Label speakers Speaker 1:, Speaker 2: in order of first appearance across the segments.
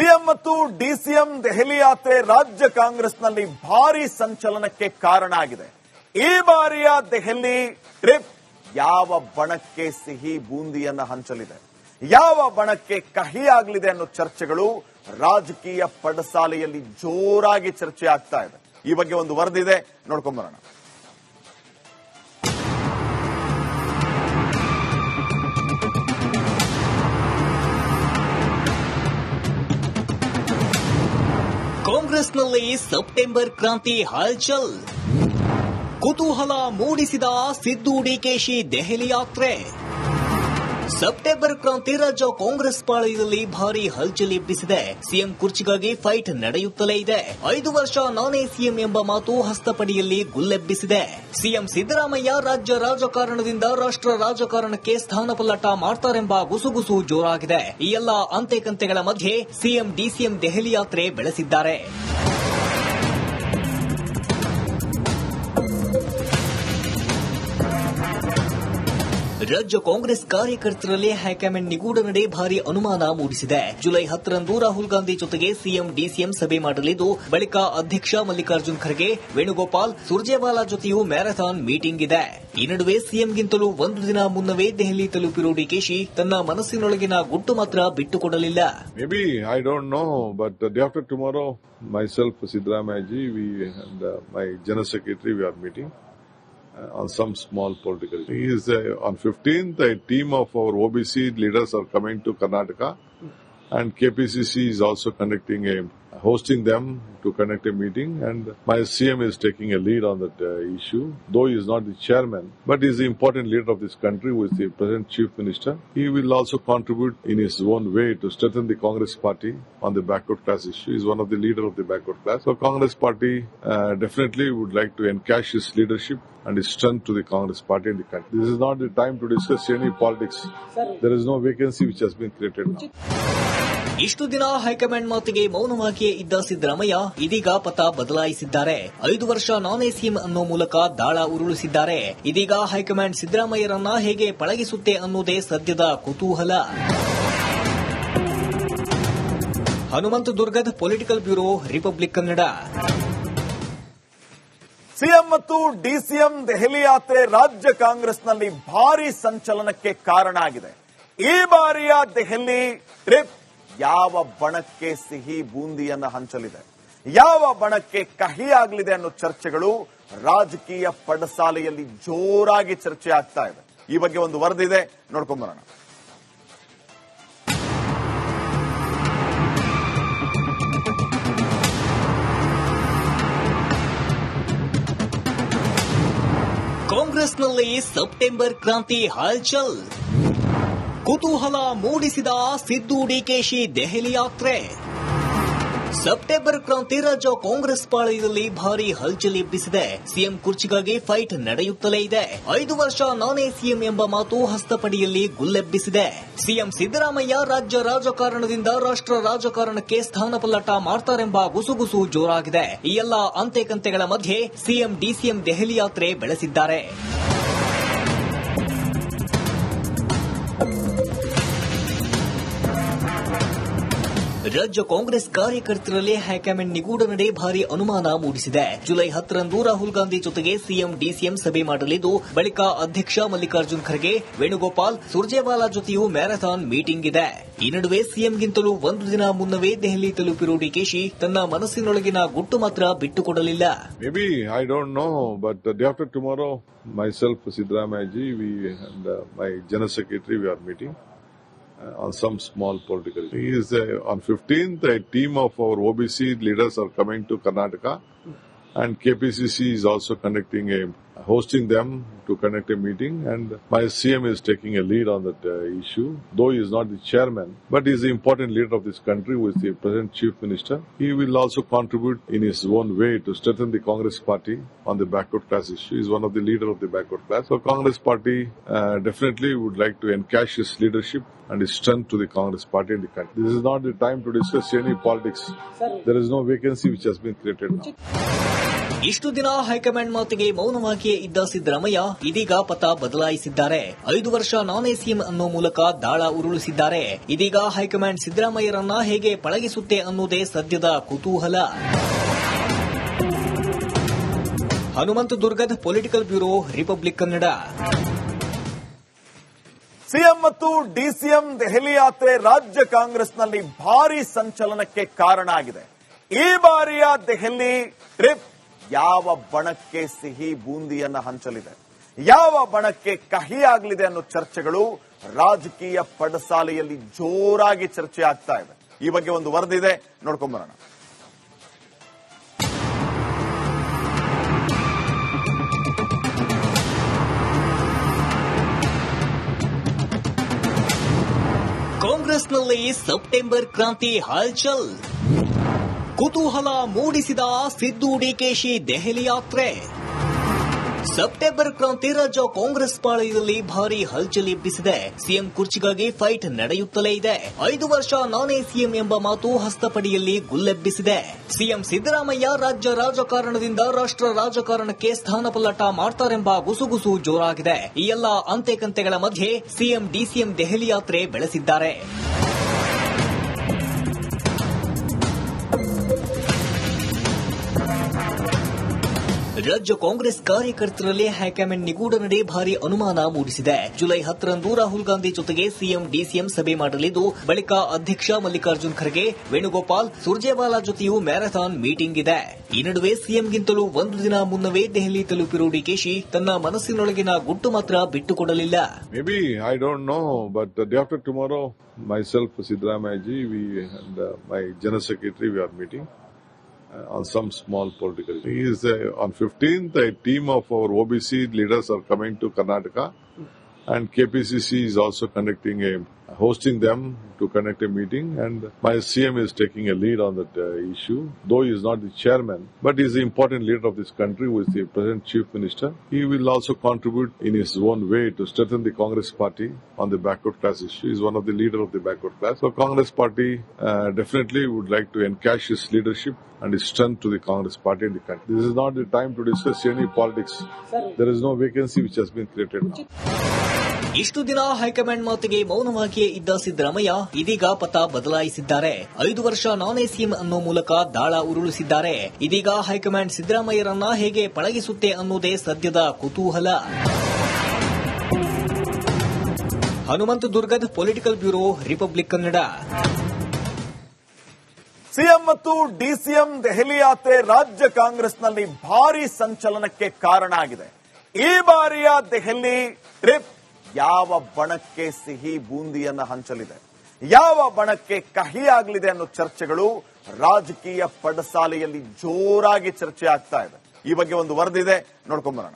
Speaker 1: CM ಮತ್ತು DCM Delhi ಯಾತ್ರೆ ರಾಜ್ಯ ಕಾಂಗ್ರೆಸ್ನಲ್ಲಿ ಭಾರಿ ಸಂಚಲನಕ್ಕೆ ಕಾರಣ ಆಗಿದೆ. ಈ ಬಾರಿಯ ದೆಹಲಿ ಟ್ರಿಪ್ ಯಾವ ಬಣಕ್ಕೆ ಸಿಹಿ ಬೂಂದಿಯನ್ನು ಹಂಚಲಿದೆ, ಯಾವ ಬಣಕ್ಕೆ ಕಹಿಯಾಗಲಿದೆ ಅನ್ನೋ ಚರ್ಚೆಗಳು ರಾಜಕೀಯ ಪಡಸಾಲೆಯಲ್ಲಿ ಜೋರಾಗಿ ಚರ್ಚೆ ಆಗ್ತಾ ಇದೆ. ಈ ಬಗ್ಗೆ ಒಂದು ವರದಿದೆ, ನೋಡ್ಕೊಂಡ್ ಬರೋಣ.
Speaker 2: ಕಾಂಗ್ರೆಸ್ನಲ್ಲಿ ಸೆಪ್ಟೆಂಬರ್ ಕ್ರಾಂತಿ ಹಲ್ಚಲ್, ಕುತೂಹಲ ಮೂಡಿಸಿದ ಸಿದ್ದು ಡಿಕೆಶಿ ದೆಹಲಿ ಯಾತ್ರೆ. ಸೆಪ್ಟೆಂಬರ್ ಕ್ರಾಂತಿ ರಾಜ್ಯ ಕಾಂಗ್ರೆಸ್ ಪಾಳಯದಲ್ಲಿ ಭಾರಿ ಹಲ್ಚಲ್ ಎಬ್ಬಿಸಿದೆ. ಸಿಎಂ ಕುರ್ಚಿಗಾಗಿ ಫೈಟ್ ನಡೆಯುತ್ತಲೇ ಇದೆ. 5 ವರ್ಷ ನಾನೇ ಸಿಎಂ ಎಂಬ ಮಾತು ಹಸ್ತಪಡಿಯಲ್ಲಿ ಗುಲ್ಲೆಬ್ಬಿಸಿದೆ. ಸಿಎಂ ಸಿದ್ದರಾಮಯ್ಯ ರಾಜ್ಯ ರಾಜಕಾರಣದಿಂದ ರಾಷ್ಟ್ರ ರಾಜಕಾರಣಕ್ಕೆ ಸ್ಥಾನಪಲ್ಲಟ ಮಾಡ್ತಾರೆಂಬ ಗುಸುಗುಸು ಜೋರಾಗಿದೆ. ಈ ಎಲ್ಲ ಅಂತೆಕಂತೆಗಳ ಮಧ್ಯೆ ಸಿಎಂ ಡಿಸಿಎಂ ದೆಹಲಿ ಯಾತ್ರೆ ಬೆಳೆಸಿದ್ದಾರೆ. ರಾಜ್ಯ ಕಾಂಗ್ರೆಸ್ ಕಾರ್ಯಕರ್ತರಲ್ಲಿ ಹೈಕಮಾಂಡ್ ನಿಗೂಢ ನಡೆ ಭಾರಿ ಅನುಮಾನ ಮೂಡಿಸಿದೆ. ಜುಲೈ 10ರಂದು ರಾಹುಲ್ ಗಾಂಧಿ ಜೊತೆಗೆ ಸಿಎಂ ಡಿಸಿಎಂ ಸಭೆ ಮಾಡಲಿದ್ದು, ಬಳಿಕ ಅಧ್ಯಕ್ಷ ಮಲ್ಲಿಕಾರ್ಜುನ್ ಖರ್ಗೆ, ವೇಣುಗೋಪಾಲ್, ಸುರ್ಜೇವಾಲಾ ಜೊತೆಯೂ ಮ್ಯಾರಥಾನ್ ಮೀಟಿಂಗ್ ಇದೆ. ಈ ನಡುವೆ ಸಿಎಂಗಿಂತಲೂ ಒಂದು ದಿನ ಮುನ್ನವೇ ದೆಹಲಿ ತಲುಪಿರೋ ಡಿಕೆಶಿ ತನ್ನ ಮನಸ್ಸಿನೊಳಗಿನ ಗುಟ್ಟು ಮಾತ್ರ ಬಿಟ್ಟುಕೊಡಲಿಲ್ಲ.
Speaker 3: Maybe I don't know, but the day after tomorrow, myself, Siddaramaiah ji, we and my General Secretary, we are meeting on some small political. On 15th, a team of our OBC leaders are coming to Karnataka, and KPCC is also hosting them to conduct a meeting, and my CM is taking a lead on that issue, though he is not the chairman, but he is the important leader of this country, who is the present chief minister. He will also contribute in his own way to strengthen the Congress party on the backward class issue. He is one of the leaders of the backward class. So Congress party definitely would like to encash his leadership and his strength to the Congress party in the country. This is not the time to discuss any politics. There is no vacancy which has been created now.
Speaker 2: ಇಷ್ಟು ದಿನ high command ಮಾತಿಗೆ ಮೌನವಾಗಿಯೇ ಇದ್ದ ಸಿದ್ದರಾಮಯ್ಯ ಇದೀಗ ಪಥ ಬದಲಾಯಿಸಿದ್ದಾರೆ. 5 ವರ್ಷ ನಾನೇ CM ಅನ್ನೋ ಮೂಲಕ ದಾಳ ಉರುಳಿಸಿದ್ದಾರೆ. ಇದೀಗ ಹೈಕಮಾಂಡ್ ಸಿದ್ದರಾಮಯ್ಯರನ್ನ ಹೇಗೆ ಪಳಗಿಸುತ್ತೆ ಅನ್ನೋದೇ ಸದ್ಯದ ಕುತೂಹಲ. Hanumantha Durgad, political bureau, republic Kannada.
Speaker 1: CM ಮತ್ತು ಡಿಸಿಎಂ ದೆಹಲಿ ಯಾತ್ರೆ ರಾಜ್ಯ ಕಾಂಗ್ರೆಸ್ನಲ್ಲಿ ಭಾರಿ ಸಂಚಲನಕ್ಕೆ ಕಾರಣ ಆಗಿದೆ. ಈ ಬಾರಿಯ ದೆಹಲಿ ಟ್ರಿಪ್ ಯಾವ ಬಣಕ್ಕೆ ಸಿಹಿ ಬೂಂದಿಯನ್ನು ಹಂಚಲಿದೆ, ಯಾವ ಬಣಕ್ಕೆ ಕಹಿಯಾಗಲಿದೆ ಅನ್ನೋ ಚರ್ಚೆಗಳು ರಾಜಕೀಯ ಪಡಸಾಲೆಯಲ್ಲಿ ಜೋರಾಗಿ ಚರ್ಚೆ ಆಗ್ತಾ ಇದೆ. ಈ ಬಗ್ಗೆ ಒಂದು ವರದಿದೆ, ನೋಡ್ಕೊಂಡ್ ಬರೋಣ.
Speaker 2: ಕಾಂಗ್ರೆಸ್ನಲ್ಲಿ ಸೆಪ್ಟೆಂಬರ್ ಕ್ರಾಂತಿ ಹಲ್ಚಲ್, ಕುತೂಹಲ ಮೂಡಿಸಿದ ಸಿದ್ದು ಡಿಕೆಶಿ ದೆಹಲಿ ಯಾತ್ರೆ. ಸೆಪ್ಟೆಂಬರ್ ಕ್ರಾಂತಿ ರಾಜ್ಯ ಕಾಂಗ್ರೆಸ್ ಪಾಳಯದಲ್ಲಿ ಭಾರಿ ಹಲ್ಚಲ್ ಎಬ್ಬಿಸಿದೆ. ಸಿಎಂ ಕುರ್ಚಿಗಾಗಿ ಫೈಟ್ ನಡೆಯುತ್ತಲೇ ಇದೆ. 5 ವರ್ಷ ನಾನೇ ಸಿಎಂ ಎಂಬ ಮಾತು ಹಸ್ತಪಡಿಯಲ್ಲಿ ಗುಲ್ಲೆಬ್ಬಿಸಿದೆ. ಸಿಎಂ ಸಿದ್ದರಾಮಯ್ಯ ರಾಜ್ಯ ರಾಜಕಾರಣದಿಂದ ರಾಷ್ಟ್ರ ರಾಜಕಾರಣಕ್ಕೆ ಸ್ಥಾನಪಲ್ಲಟ ಮಾಡ್ತಾರೆಂಬ ಗುಸುಗುಸು ಜೋರಾಗಿದೆ. ಈ ಎಲ್ಲ ಅಂತೆಕಂತೆಗಳ ಮಧ್ಯೆ ಸಿಎಂ ಡಿಸಿಎಂ ದೆಹಲಿ ಯಾತ್ರೆ ಬೆಳೆಸಿದ್ದಾರೆ. ರಾಜ್ಯ ಕಾಂಗ್ರೆಸ್ ಕಾರ್ಯಕರ್ತರಲ್ಲಿ ಹೈಕಮಾಂಡ್ ನಿಗೂಢ ನಡೆ ಭಾರಿ ಅನುಮಾನ ಮೂಡಿಸಿದೆ. ಜುಲೈ 10ರಂದು ರಾಹುಲ್ ಗಾಂಧಿ ಜೊತೆಗೆ ಸಿಎಂ ಡಿಸಿಎಂ ಸಭೆ ಮಾಡಲಿದ್ದು, ಬಳಿಕ ಅಧ್ಯಕ್ಷ ಮಲ್ಲಿಕಾರ್ಜುನ್ ಖರ್ಗೆ, ವೇಣುಗೋಪಾಲ್, ಸುರ್ಜೇವಾಲಾ ಜೊತೆಯೂ ಮ್ಯಾರಥಾನ್ ಮೀಟಿಂಗ್ ಇದೆ. ಈ ನಡುವೆ ಸಿಎಂಗಿಂತಲೂ ಒಂದು ದಿನ ಮುನ್ನವೇ ದೆಹಲಿ ತಲುಪಿರೋ ಡಿಕೆಶಿ ತನ್ನ ಮನಸ್ಸಿನೊಳಗಿನ ಗುಟ್ಟು ಮಾತ್ರ ಬಿಟ್ಟುಕೊಡಲಿಲ್ಲ.
Speaker 3: Maybe I don't know, but the day after tomorrow, myself, Siddaramaiah ji, we and my General Secretary, we are meeting on some small political. On 15th, a team of our OBC leaders are coming to Karnataka, and KPCC is also hosting them to conduct a meeting, and my CM is taking a lead on that issue, though he is not the chairman, but he is the important leader of this country, who is the present chief minister. He will also contribute in his own way to strengthen the Congress party on the backward class issue. He is one of the leaders of the backward class. So Congress party definitely would like to encash his leadership and his strength to the Congress party in the country. This is not the time to discuss any politics. There is no vacancy which has been created now.
Speaker 2: ಇಷ್ಟು ದಿನ high command ಮಾತಿಗೆ ಮೌನವಾಗಿಯೇ ಇದ್ದ ಸಿದ್ದರಾಮಯ್ಯ ಇದೀಗ ಪಥ ಬದಲಾಯಿಸಿದ್ದಾರೆ. 5 ವರ್ಷ ನಾನೇ CM ಅನ್ನೋ ಮೂಲಕ ದಾಳ ಉರುಳಿಸಿದ್ದಾರೆ. ಇದೀಗ ಹೈಕಮಾಂಡ್ ಸಿದ್ದರಾಮಯ್ಯರನ್ನ ಹೇಗೆ ಪಳಗಿಸುತ್ತೆ ಅನ್ನೋದೇ ಸದ್ಯದ ಕುತೂಹಲ. Hanumantha Durgad political bureau, republic Kannada.
Speaker 1: CM ಮತ್ತು ಡಿಸಿಎಂ ದೆಹಲಿ ಯಾತ್ರೆ ರಾಜ್ಯ ಕಾಂಗ್ರೆಸ್ನಲ್ಲಿ ಭಾರಿ ಸಂಚಲನಕ್ಕೆ ಕಾರಣ ಆಗಿದೆ. ಈ ಬಾರಿಯ ದೆಹಲಿ ಟ್ರಿಪ್ ಯಾವ ಬಣಕ್ಕೆ ಸಿಹಿ ಬೂಂದಿಯನ್ನ ಹಂಚಲಿದೆ, ಯಾವ ಬಣಕ್ಕೆ ಕಹಿಯಾಗಲಿದೆ ಅನ್ನೋ ಚರ್ಚೆಗಳು ರಾಜಕೀಯ ಪಡಸಾಲೆಯಲ್ಲಿ ಜೋರಾಗಿ ಚರ್ಚೆ ಆಗ್ತಾ ಇದೆ. ಈ ಬಗ್ಗೆ ಒಂದು ವರದಿ ಇದೆ, ನೋಡ್ಕೊಂಡ್ಬರೋಣ.
Speaker 2: ಕಾಂಗ್ರೆಸ್ನಲ್ಲಿ ಸೆಪ್ಟೆಂಬರ್ ಕ್ರಾಂತಿ ಹಲ್ಚಲ್. ಕುತೂಹಲ ಮೂಡಿಸಿದ ಸಿದ್ದು ಡಿಕೆಶಿ ದೆಹಲಿ ಯಾತ್ರೆ. ಸೆಪ್ಟೆಂಬರ್ ಕ್ರಾಂತಿ ರಾಜ್ಯ ಕಾಂಗ್ರೆಸ್ ಪಾಳಯದಲ್ಲಿ ಭಾರಿ ಹಲ್ಚಲ್ ಎಬ್ಬಿಸಿದೆ. ಸಿಎಂ ಕುರ್ಚಿಗಾಗಿ ಫೈಟ್ ನಡೆಯುತ್ತಲೇ ಇದೆ. 5 ವರ್ಷ ನಾನೇ ಸಿಎಂ ಎಂಬ ಮಾತು ಹಸ್ತಪಡಿಯಲ್ಲಿ ಗುಲ್ಲೆಬ್ಬಿಸಿದೆ. ಸಿಎಂ ಸಿದ್ದರಾಮಯ್ಯ ರಾಜ್ಯ ರಾಜಕಾರಣದಿಂದ ರಾಷ್ಟ್ರ ರಾಜಕಾರಣಕ್ಕೆ ಸ್ಥಾನಪಲ್ಲಟ ಮಾಡ್ತಾರೆಂಬ ಗುಸುಗುಸು ಜೋರಾಗಿದೆ. ಈ ಎಲ್ಲ ಅಂತೆಕಂತೆಗಳ ಮಧ್ಯೆ ಸಿಎಂ ಡಿಸಿಎಂ ದೆಹಲಿ ಯಾತ್ರೆ ಬೆಳೆಸಿದ್ದಾರೆ. ರಾಜ್ಯ ಕಾಂಗ್ರೆಸ್ ಕಾರ್ಯಕರ್ತರಲ್ಲಿ ಹೈಕಮಾಂಡ್ ನಿಗೂಢ ನಡೆ ಭಾರಿ ಅನುಮಾನ ಮೂಡಿಸಿದೆ. ಜುಲೈ 10ರಂದು ರಾಹುಲ್ ಗಾಂಧಿ ಜೊತೆಗೆ ಸಿಎಂ ಡಿಸಿಎಂ ಸಭೆ ಮಾಡಲಿದ್ದು, ಬಳಿಕ ಅಧ್ಯಕ್ಷ ಮಲ್ಲಿಕಾರ್ಜುನ್ ಖರ್ಗೆ, ವೇಣುಗೋಪಾಲ್, ಸುರ್ಜೇವಾಲಾ ಜೊತೆಯೂ ಮ್ಯಾರಥಾನ್ ಮೀಟಿಂಗ್ ಇದೆ. ಈ ನಡುವೆ ಸಿಎಂಗಿಂತಲೂ 1 ದಿನ ಮುನ್ನವೇ ದೆಹಲಿ ತಲುಪಿರುವ ಡಿಕೆಶಿ ತನ್ನ ಮನಸ್ಸಿನೊಳಗಿನ ಗುಟ್ಟು ಮಾತ್ರ ಬಿಟ್ಟುಕೊಡಲಿಲ್ಲ.
Speaker 3: Maybe, I don't know, but the day after tomorrow, myself, Siddaramaiah ji, we and my General Secretary, we are meeting. On some small political. On 15th, a team of our OBC leaders are coming to Karnataka, and KPCC is also hosting them to conduct a meeting, and my CM is taking a lead on that issue, though he is not the chairman, but he is the important leader of this country, who is the present chief minister. He will also contribute in his own way to strengthen the Congress party on the backward class issue. He is one of the leader of the backward class. So Congress party definitely would like to encash his leadership and his strength to the Congress party in the country. This is not the time to discuss any politics. There is no vacancy which has been created now.
Speaker 2: ಇಷ್ಟು ದಿನ high command ಮಾತಿಗೆ ಮೌನವಾಗಿಯೇ ಇದ್ದ ಸಿದ್ದರಾಮಯ್ಯ ಇದೀಗ ಪಥ ಬದಲಾಯಿಸಿದ್ದಾರೆ. 5 ವರ್ಷ ನಾನೇ CM ಅನ್ನೋ ಮೂಲಕ ದಾಳ ಉರುಳಿಸಿದ್ದಾರೆ. ಇದೀಗ ಹೈಕಮಾಂಡ್ ಸಿದ್ದರಾಮಯ್ಯರನ್ನ ಹೇಗೆ ಪಳಗಿಸುತ್ತೆ ಅನ್ನೋದೇ ಸದ್ಯದ ಕುತೂಹಲ. Hanumantha Durgad political bureau, republic Kannada.
Speaker 1: CM ಮತ್ತು ಡಿಸಿಎಂ ದೆಹಲಿ ಯಾತ್ರೆ ರಾಜ್ಯ ಕಾಂಗ್ರೆಸ್ನಲ್ಲಿ ಭಾರಿ ಸಂಚಲನಕ್ಕೆ ಕಾರಣ ಆಗಿದೆ. ಈ ಬಾರಿಯ ದೆಹಲಿ ಟ್ರಿಪ್ ಯಾವ ಬಣಕ್ಕೆ ಸಿಹಿ ಬೂಂದಿಯನ್ನ ಹಂಚಲಿದೆ, ಯಾವ ಬಣಕ್ಕೆ ಕಹಿಯಾಗಲಿದೆ ಅನ್ನೋ ಚರ್ಚೆಗಳು ರಾಜಕೀಯ ಪಡಸಾಲೆಯಲ್ಲಿ ಜೋರಾಗಿ ಚರ್ಚೆ ಆಗ್ತಾ ಇದೆ. ಈ ಬಗ್ಗೆ ಒಂದು ವರದಿ ಇದೆ, ನೋಡ್ಕೊಂಡ್ಬರೋಣ.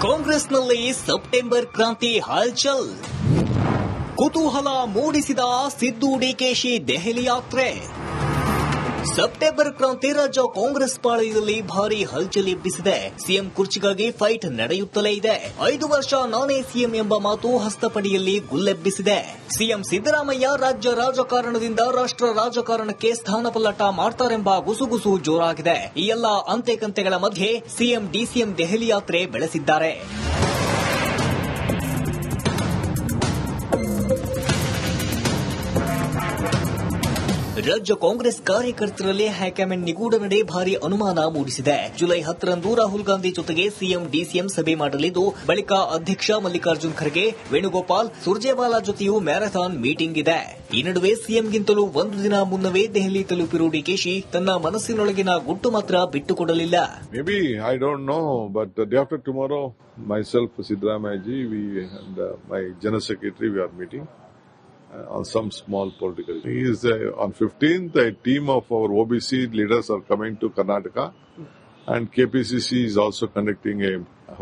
Speaker 2: ಕಾಂಗ್ರೆಸ್ನಲ್ಲಿ ಸೆಪ್ಟೆಂಬರ್ ಕ್ರಾಂತಿ ಹಲ್ಚಲ್. ಕುತೂಹಲ ಮೂಡಿಸಿದ ಸಿದ್ದು ಡಿಕೆಶಿ ದೆಹಲಿ ಯಾತ್ರೆ. ಸೆಪ್ಟೆಂಬರ್ ಕ್ರಾಂತಿ ರಾಜ್ಯ ಕಾಂಗ್ರೆಸ್ ಪಾಳಯದಲ್ಲಿ ಭಾರಿ ಹಲ್ಚಲ್ ಎಬ್ಬಿಸಿದೆ. ಸಿಎಂ ಕುರ್ಚಿಗಾಗಿ ಫೈಟ್ ನಡೆಯುತ್ತಲೇ ಇದೆ. 5 ವರ್ಷ ನಾನೇ ಸಿಎಂ ಎಂಬ ಮಾತು ಹಸ್ತಪಡಿಯಲ್ಲಿ ಗುಲ್ಲೆಬ್ಬಿಸಿದೆ. ಸಿಎಂ ಸಿದ್ದರಾಮಯ್ಯ ರಾಜ್ಯ ರಾಜಕಾರಣದಿಂದ ರಾಷ್ಟ್ರ ರಾಜಕಾರಣಕ್ಕೆ ಸ್ಥಾನಪಲ್ಲಟ ಮಾಡ್ತಾರೆಂಬ ಗುಸುಗುಸು ಜೋರಾಗಿದೆ. ಈ ಎಲ್ಲ ಅಂತೆಕಂತೆಗಳ ಮಧ್ಯೆ ಸಿಎಂ ಡಿಸಿಎಂ ದೆಹಲಿ ಯಾತ್ರೆ ಬೆಳೆಸಿದ್ದಾರೆ. ರಾಜ್ಯ ಕಾಂಗ್ರೆಸ್ ಕಾರ್ಯಕರ್ತರಲ್ಲಿ ಹೈಕಮಾಂಡ್ ನಿಗೂಢ ನಡೆ ಭಾರಿ ಅನುಮಾನ ಮೂಡಿಸಿದೆ. ಜುಲೈ 10ರಂದು ರಾಹುಲ್ ಗಾಂಧಿ ಜೊತೆಗೆ ಸಿಎಂ ಡಿಸಿಎಂ ಸಭೆ ಮಾಡಲಿದ್ದು, ಬಳಿಕ ಅಧ್ಯಕ್ಷ ಮಲ್ಲಿಕಾರ್ಜುನ್ ಖರ್ಗೆ, ವೇಣುಗೋಪಾಲ್, ಸುರ್ಜೇವಾಲಾ ಜೊತೆಯೂ ಮ್ಯಾರಥಾನ್ ಮೀಟಿಂಗ್ ಇದೆ. ಈ ನಡುವೆ ಸಿಎಂಗಿಂತಲೂ 1 ದಿನ ಮುನ್ನವೇ ದೆಹಲಿ ತಲುಪಿರುವ ಡಿಕೆಶಿ ತನ್ನ ಮನಸ್ಸಿನೊಳಗಿನ ಗುಟ್ಟು ಮಾತ್ರ ಬಿಟ್ಟುಕೊಡಲಿಲ್ಲ.
Speaker 3: Maybe, I don't know, but the day after tomorrow, myself, Siddaramaiah ji, we and my General Secretary, we are meeting. On some small political. On 15th, a team of our OBC leaders are coming to Karnataka, and KPCC is also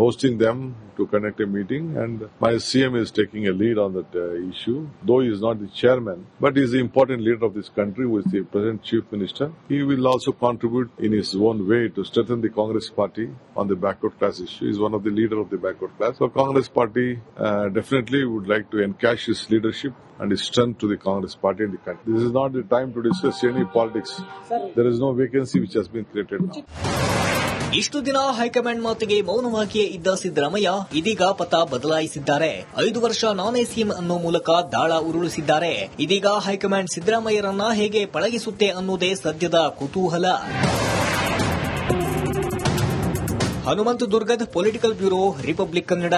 Speaker 3: hosting them to conduct a meeting, and my CM is taking a lead on that issue. Though he is not the chairman, but he is the important leader of this country, who is the present chief minister. He will also contribute in his own way to strengthen the Congress party on the backward class issue. He is one of the leader of the backward class. So Congress party definitely would like to encash his leadership and his strength to the Congress party in the country. This is not the time to discuss any politics. There is no vacancy which has been created now.
Speaker 2: ಇಷ್ಟು ದಿನ high command ಮಾತಿಗೆ ಮೌನವಾಗಿಯೇ ಇದ್ದ ಸಿದ್ದರಾಮಯ್ಯ ಇದೀಗ ಪಥ ಬದಲಾಯಿಸಿದ್ದಾರೆ. 5 ವರ್ಷ ನಾನೇ CM ಅನ್ನೋ ಮೂಲಕ ದಾಳ ಉರುಳಿಸಿದ್ದಾರೆ. ಇದೀಗ ಹೈಕಮಾಂಡ್ ಸಿದ್ದರಾಮಯ್ಯರನ್ನ ಹೇಗೆ ಪಳಗಿಸುತ್ತೆ ಅನ್ನೋದೇ ಸದ್ಯದ ಕುತೂಹಲ. Hanumantha Durgad political bureau, republic Kannada.